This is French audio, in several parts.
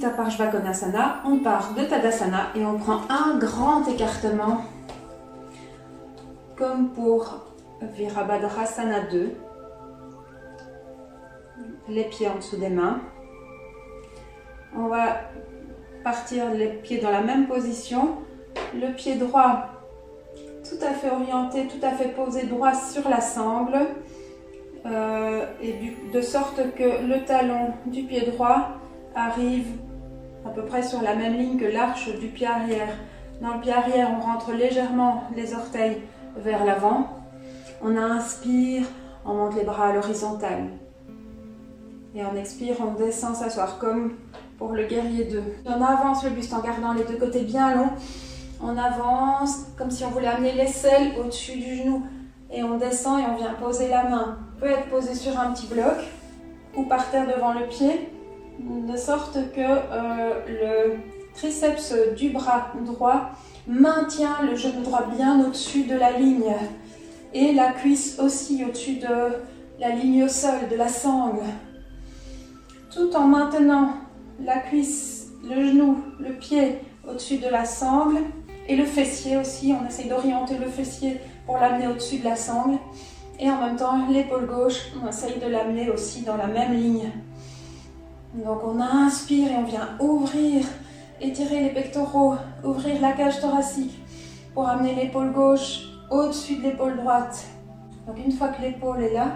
Utthita Parshvakonasana, on part de Tadasana et on prend un grand écartement, comme pour Virabhadrasana 2. Les pieds en dessous des mains. On va partir les pieds dans la même position. Le pied droit tout à fait orienté, tout à fait posé droit sur la sangle. De sorte que le talon du pied droit arrive à peu près sur la même ligne que l'arche du pied arrière. Dans le pied arrière, on rentre légèrement les orteils vers l'avant. On inspire, on monte les bras à l'horizontale. Et on expire, on descend s'asseoir comme pour le guerrier 2. On avance le buste en gardant les deux côtés bien longs. On avance comme si on voulait amener l'aisselle au-dessus du genou. Et on descend et on vient poser la main. Peut être posée sur un petit bloc ou par terre devant le pied. De sorte que le triceps du bras droit maintient le genou droit bien au-dessus de la ligne. Et la cuisse aussi au-dessus de la ligne au sol, de la sangle. Tout en maintenant la cuisse, le genou, le pied au-dessus de la sangle et le fessier aussi. On essaye d'orienter le fessier pour l'amener au-dessus de la sangle. Et en même temps, l'épaule gauche, on essaye de l'amener aussi dans la même ligne. Donc on inspire et on vient ouvrir, étirer les pectoraux, ouvrir la cage thoracique pour amener l'épaule gauche au-dessus de l'épaule droite. Donc une fois que l'épaule est là,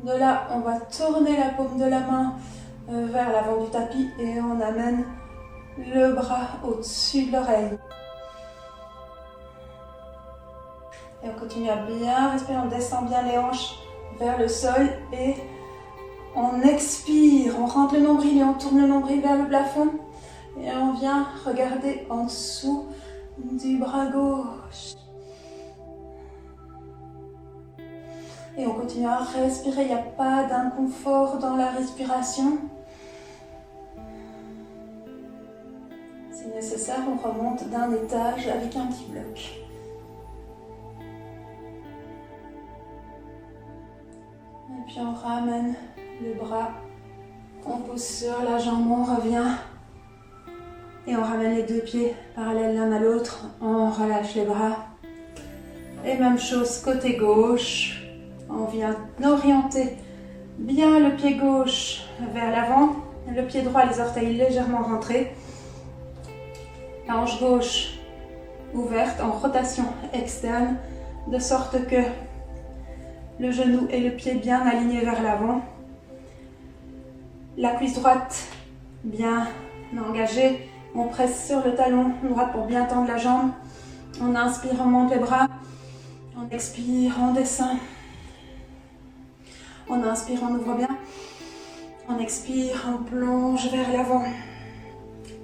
de là, on va tourner la paume de la main vers l'avant du tapis et on amène le bras au-dessus de l'oreille. Et on continue à bien respirer, on descend bien les hanches vers le sol et on expire, on rentre le nombril et on tourne le nombril vers le plafond et on vient regarder en dessous du bras gauche. Et on continue à respirer, il n'y a pas d'inconfort dans la respiration. Si nécessaire, on remonte d'un étage avec un petit bloc. Et puis on ramène le bras, on pose sur la jambe, on revient. Et on ramène les deux pieds parallèles l'un à l'autre, on relâche les bras. Et même chose côté gauche. On vient orienter bien le pied gauche vers l'avant, le pied droit, les orteils légèrement rentrés. La hanche gauche ouverte en rotation externe, de sorte que le genou et le pied bien alignés vers l'avant. La cuisse droite bien engagée. On presse sur le talon droit pour bien tendre la jambe. On inspire, on monte les bras. On expire, on descend. On inspire, on ouvre bien. On expire, on plonge vers l'avant.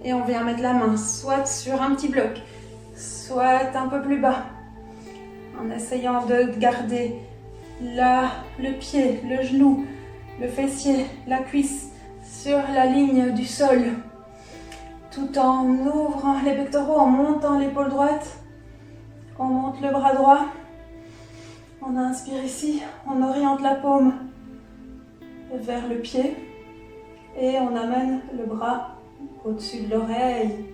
Et on vient mettre la main soit sur un petit bloc, soit un peu plus bas. En essayant de garder là le pied, le genou, le fessier, la cuisse sur la ligne du sol. Tout en ouvrant les pectoraux, en montant l'épaule droite. On monte le bras droit. On inspire ici, on oriente la paume vers le pied et on amène le bras au-dessus de l'oreille.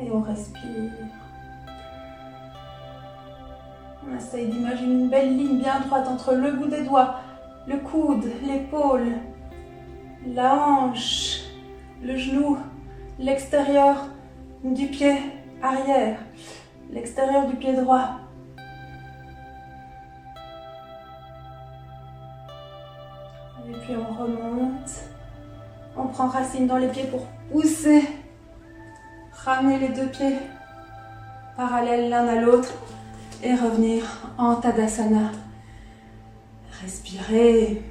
Et on respire. On essaye d'imaginer une belle ligne bien droite entre le bout des doigts, le coude, l'épaule, la hanche, le genou, l'extérieur du pied arrière, l'extérieur du pied droit. Et puis on remonte. On prend racine dans les pieds pour pousser. Ramener les deux pieds parallèles l'un à l'autre et revenir en Tadasana. Respirez.